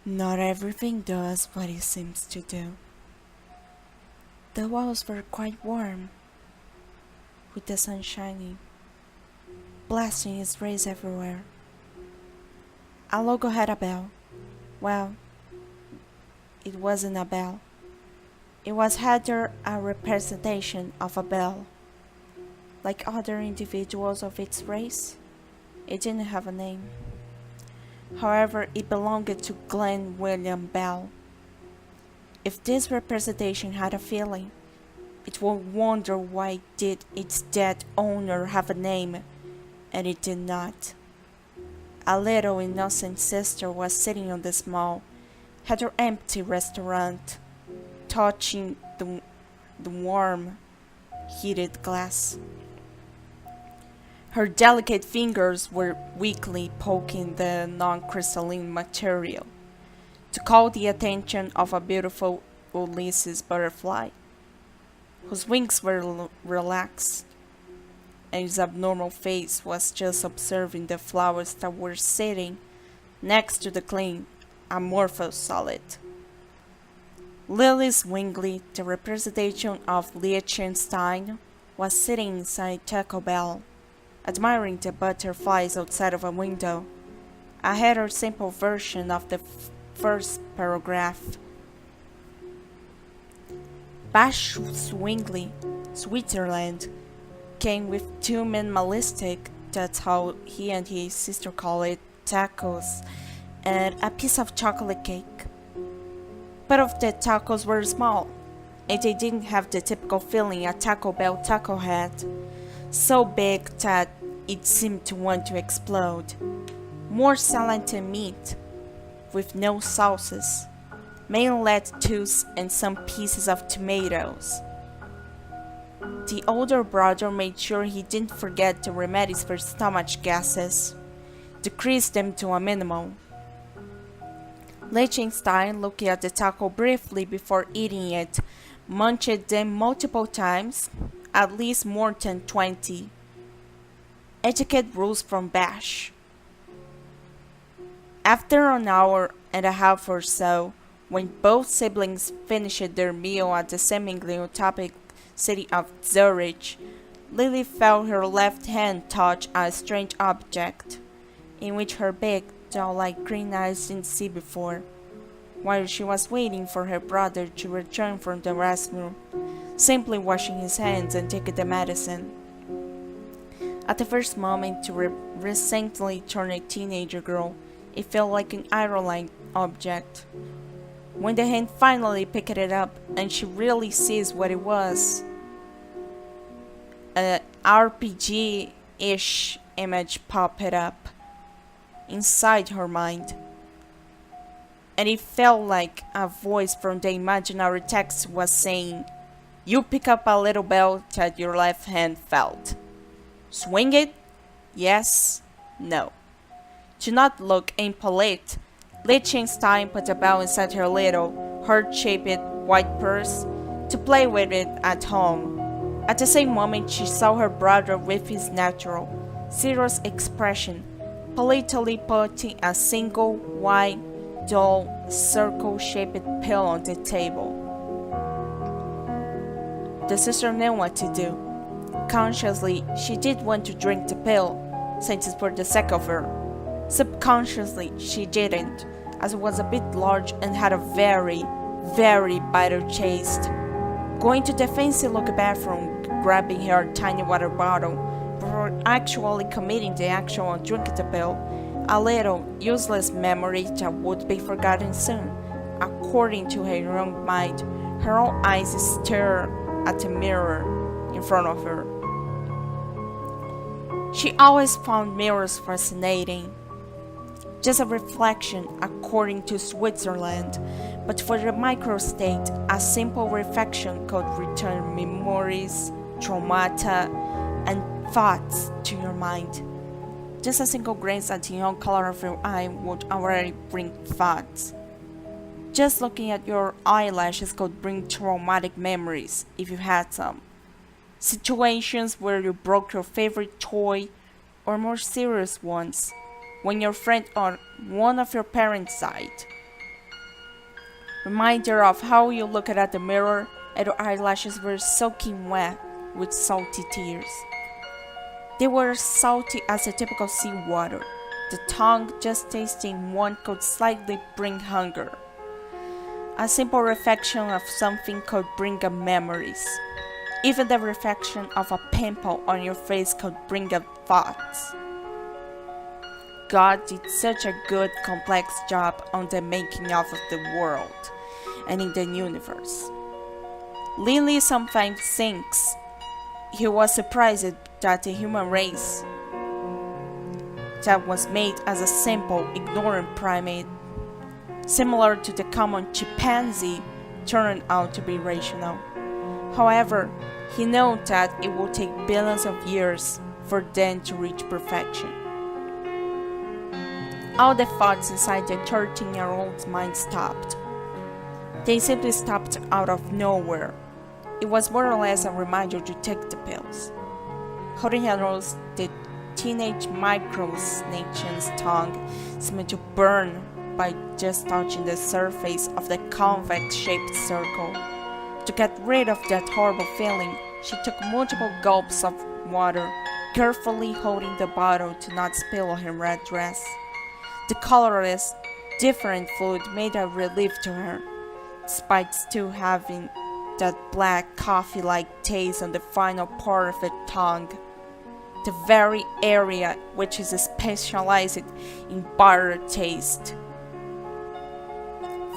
Not everything does what it seems to do. The walls were quite warm, with the sun shining, blasting its rays everywhere. Our logo had a bell. Well, it wasn't a bell. It was rather a representation of a bell. Like other individuals of its race, it didn't have a name. However, it belonged to Glenn William Bell. If this representation had a feeling, it would wonder why did its dead owner have a name, and it did not. A little innocent sister was sitting on the small, rather empty restaurant, touching the warm, heated glass. Her delicate fingers were weakly poking the non-crystalline material to call the attention of a beautiful Ulysses butterfly, whose wings were relaxed, and his abnormal face was just observing the flowers that were sitting next to the clean, amorphous solid. Lily Zwingli, the representation of Liechtenstein, was sitting inside Taco Bell, admiring the butterflies outside of a window. I had a simple version of the first paragraph. Bash Zwingli, Switzerland, came with two minimalistic, that's how he and his sister call it, tacos, and a piece of chocolate cake. But of the tacos were small, and they didn't have the typical feeling a Taco Bell taco had, so big that it seemed to want to explode. More salad than meat, with no sauces, mainly lettuce and some pieces of tomatoes. The older brother made sure he didn't forget the remedies for stomach gases, decreased them to a minimum. Liechtenstein looked at the taco briefly before eating it, munched them multiple times, at least more than 20. Etiquette rules from Bash. After an hour and a half or so, when both siblings finished their meal at the seemingly utopic city of Zurich, Lily felt her left hand touch a strange object, in which her big, doll-like green eyes didn't see before, while she was waiting for her brother to return from the restroom, simply washing his hands and taking the medicine. At the first moment to recently turned teenager girl, it felt like an iron-like object. When the hand finally picked it up and she really sees what it was, an RPG-ish image popped up inside her mind, and it felt like a voice from the imaginary text was saying, "You pick up a little bell that your left hand felt. Swing it? Yes? No." To not look impolite, Liechtenstein put the bell inside her little, heart-shaped white purse to play with it at home. At the same moment, she saw her brother with his natural, serious expression, politely putting a single white, dull, circle-shaped pill on the table. The sister knew what to do. Consciously, she did want to drink the pill, since it's for the sake of her. Subconsciously, she didn't, as it was a bit large and had a very, very bitter taste. Going to the fancy look bathroom, grabbing her tiny water bottle, before actually committing the actual drink of the pill, a little, useless memory that would be forgotten soon. According to her young mind, her own eyes stared at the mirror in front of her. She always found mirrors fascinating. Just a reflection, according to Switzerland, but for the microstate, a simple reflection could return memories, traumata, and thoughts to your mind. Just a single glance at the young color of your eye would already bring thoughts. Just looking at your eyelashes could bring traumatic memories, if you had some. Situations where you broke your favorite toy, or more serious ones, when your friend or one of your parents died. Reminder of how you looked at the mirror and your eyelashes were soaking wet with salty tears. They were salty as a typical seawater. The tongue just tasting one could slightly bring hunger. A simple reflection of something could bring up memories. Even the reflection of a pimple on your face could bring up thoughts. God did such a good, complex job on the making of the world and in the universe. Lily sometimes thinks he was surprised that the human race that was made as a simple, ignorant primate, similar to the common chimpanzee, turned out to be rational. However, he knows that it will take billions of years for them to reach perfection. All the thoughts inside the 13-year-old's mind stopped. They simply stopped out of nowhere. It was more or less a reminder to take the pills. Holding her nose, the teenage micro-snake's tongue seemed to burn by just touching the surface of the convex-shaped circle. To get rid of that horrible feeling, she took multiple gulps of water, carefully holding the bottle to not spill on her red dress. The colorless, different fluid made a relief to her, despite still having that black coffee-like taste on the final part of her tongue, the very area which is specialized in bitter taste.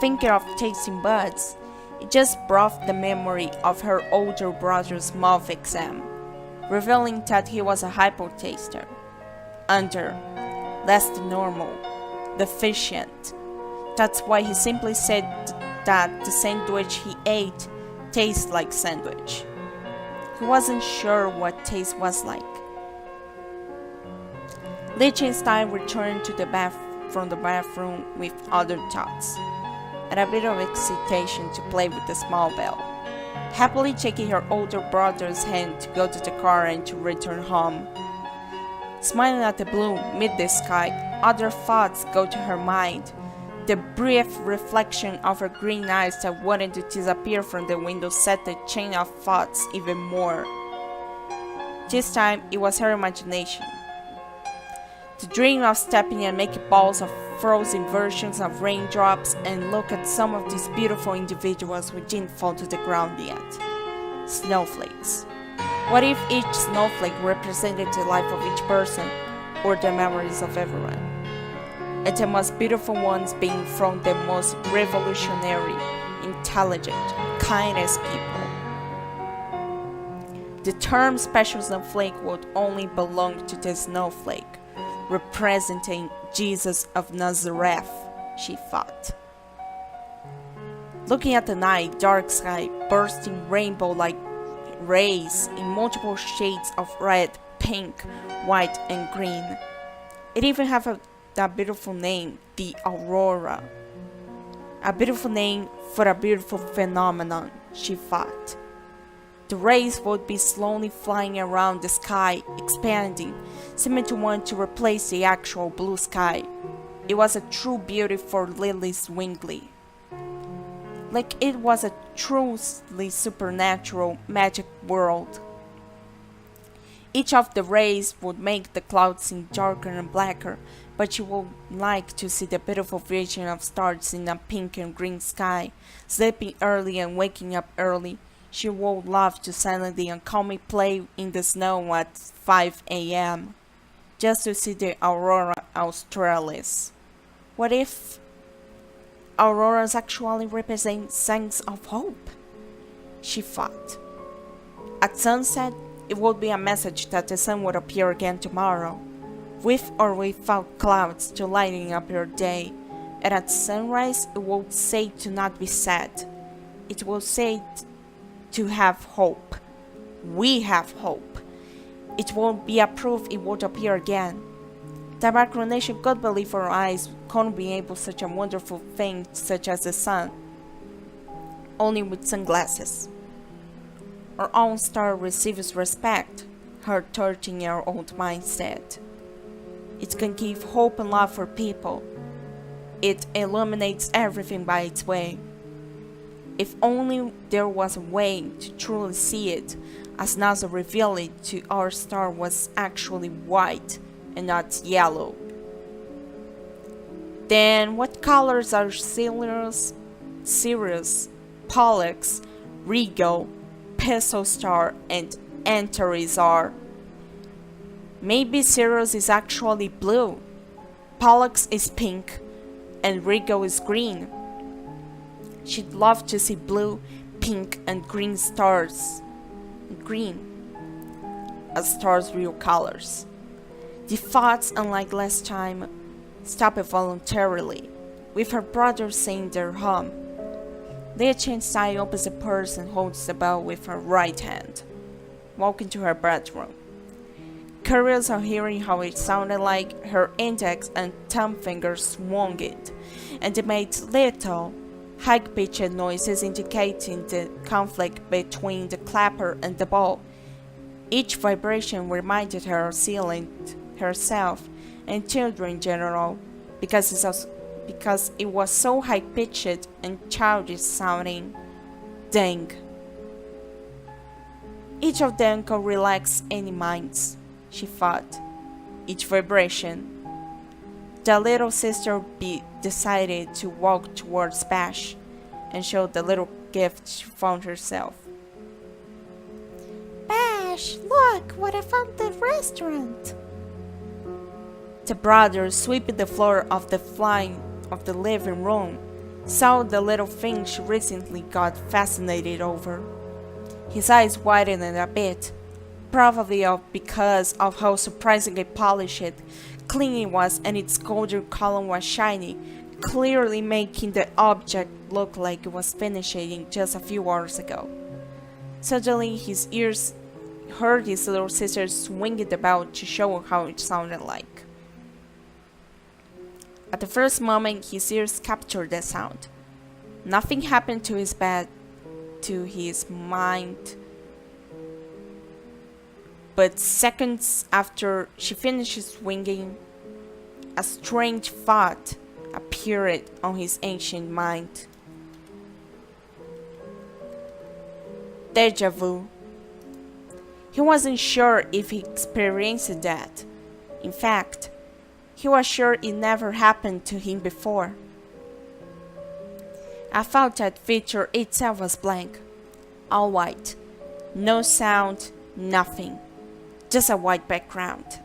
Thinking of tasting buds, it just brought the memory of her older brother's mouth exam, revealing that he was a hypotaster, under, less than normal, deficient. That's why he simply said that the sandwich he ate tastes like sandwich. He wasn't sure what taste was like. Liechtenstein returned to from the bathroom with other thoughts, and a bit of excitation to play with the small bell, happily taking her older brother's hand to go to the car and to return home. Smiling at the blue mid-sky, other thoughts go to her mind. The brief reflection of her green eyes that wanted to disappear from the window set the chain of thoughts even more. This time, it was her imagination. To dream of stepping and making balls of frozen versions of raindrops and look at some of these beautiful individuals who didn't fall to the ground yet. Snowflakes. What if each snowflake represented the life of each person, or the memories of everyone? And the most beautiful ones being from the most revolutionary, intelligent, kindest people. The term special snowflake would only belong to the snowflake, representing Jesus of Nazareth, she thought. Looking at the night, dark sky, bursting rainbow-like rays in multiple shades of red, pink, white, and green. It even had that beautiful name, the Aurora. A beautiful name for a beautiful phenomenon, she thought. The rays would be slowly flying around the sky, expanding, seeming to want to replace the actual blue sky. It was a true beauty for Lily Zwingli. Like it was a truly supernatural magic world. Each of the rays would make the clouds seem darker and blacker, but you would like to see the beautiful vision of stars in a pink and green sky, sleeping early and waking up early. She would love to silently and calmly play in the snow at 5 a.m. just to see the Aurora Australis. What if auroras actually represent signs of hope? She thought. At sunset, it would be a message that the sun would appear again tomorrow, with or without clouds to lighten up your day, and at sunrise it would say to not be sad. It will say to have hope. We have hope. It won't be a proof it would appear again. The Macronation could believe her eyes couldn't be able such a wonderful thing such as the sun, only with sunglasses. Our own star receives respect, her 13-year-old mind said. It can give hope and love for people. It illuminates everything by its way. If only there was a way to truly see it, as NASA revealed it to our star was actually white and not yellow. Then what colors are Sirius, Pollux, Rigel, Peso Star, and Antares are? Maybe Sirius is actually blue, Pollux is pink, and Rigel is green. She'd love to see blue, pink, and green stars. Green as stars' real colors. The thoughts, unlike last time, stopped voluntarily, with her brother saying their hum. Leah changed side opens the purse and holds the bell with her right hand, walking to her bedroom. Curious of hearing how it sounded like, her index and thumb fingers swung it, and it made little, high-pitched noises indicating the conflict between the clapper and the ball. Each vibration reminded her of Celine herself and children in general, because it was so high-pitched and childish sounding. Dang. Each of them could relax any minds, she thought. Each vibration. The little sister decided to walk towards Bash and show the little gift she found herself. Bash, look what I found at the restaurant. The brother, sweeping the floor of the living room, saw the little thing she recently got fascinated over. His eyes widened a bit, probably because of how surprisingly polished, clean it was, and its golden color was shiny, clearly making the object look like it was finishing just a few hours ago. Suddenly his ears heard his little sister swing it about to show how it sounded like. At the first moment his ears captured the sound. Nothing happened to his mind. But seconds after she finished swinging, a strange thought appeared on his ancient mind. Deja vu. He wasn't sure if he experienced that. In fact, he was sure it never happened to him before. I thought that feature itself was blank, all white, no sound, nothing. Just a white background.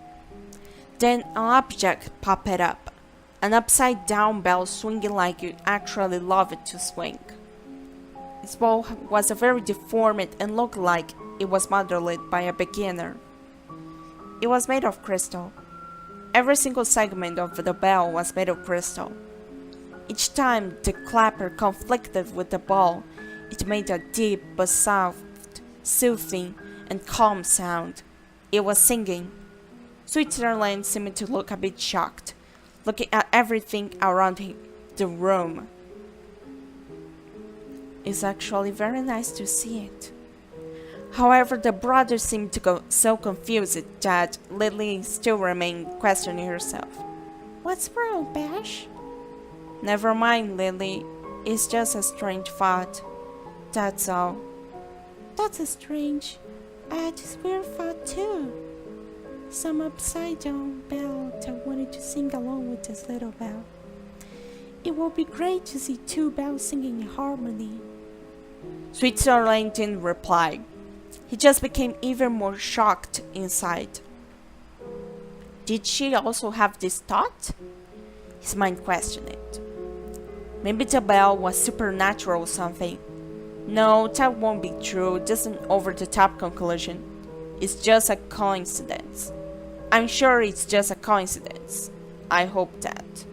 Then an object popped up, an upside-down bell swinging like you actually love it to swing. Its ball was very deformed and looked like it was modeled by a beginner. It was made of crystal. Every single segment of the bell was made of crystal. Each time the clapper conflicted with the ball, it made a deep but soft, soothing, and calm sound. It was singing. Switzerland seemed to look a bit shocked, looking at everything around the room. It's actually very nice to see it. However, the brother seemed to go so confused that Lily still remained questioning herself. What's wrong, Bash? Never mind, Lily. It's just a strange thought. That's all. That's a strange. I had this weird thought too. Some upside-down bell that wanted to sing along with this little bell. It would be great to see two bells singing in harmony. Switzerland didn't reply. He just became even more shocked inside. Did she also have this thought? His mind questioned it. Maybe the bell was supernatural or something. No, that won't be true, just an over-the-top conclusion. It's just a coincidence. I'm sure it's just a coincidence. I hope that.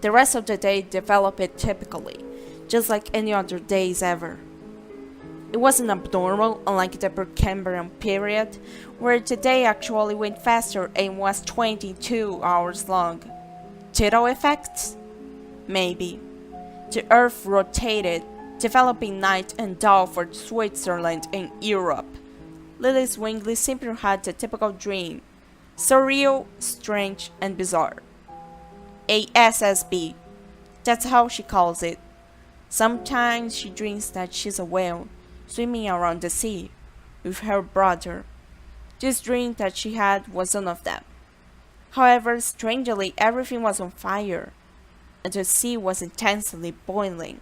The rest of the day developed typically, just like any other days ever. It wasn't abnormal, unlike the Precambrian period, where the day actually went faster and was 22 hours long. Tidal effects? Maybe. The Earth rotated, developing night and dawn for Switzerland and Europe. Lily's Wingley simply had the typical dream, surreal, strange, and bizarre. A SSB. That's how she calls it. Sometimes she dreams that she's a whale, swimming around the sea, with her brother. This dream that she had was one of them. However, strangely, everything was on fire, and the sea was intensely boiling.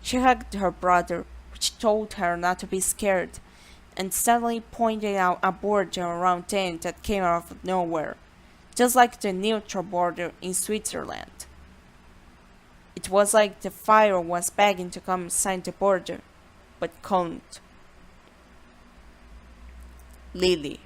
She hugged her brother, which told her not to be scared, and suddenly pointed out a border around them that came out of nowhere, just like the neutral border in Switzerland. It was like the fire was begging to come inside the border, but couldn't. Lily.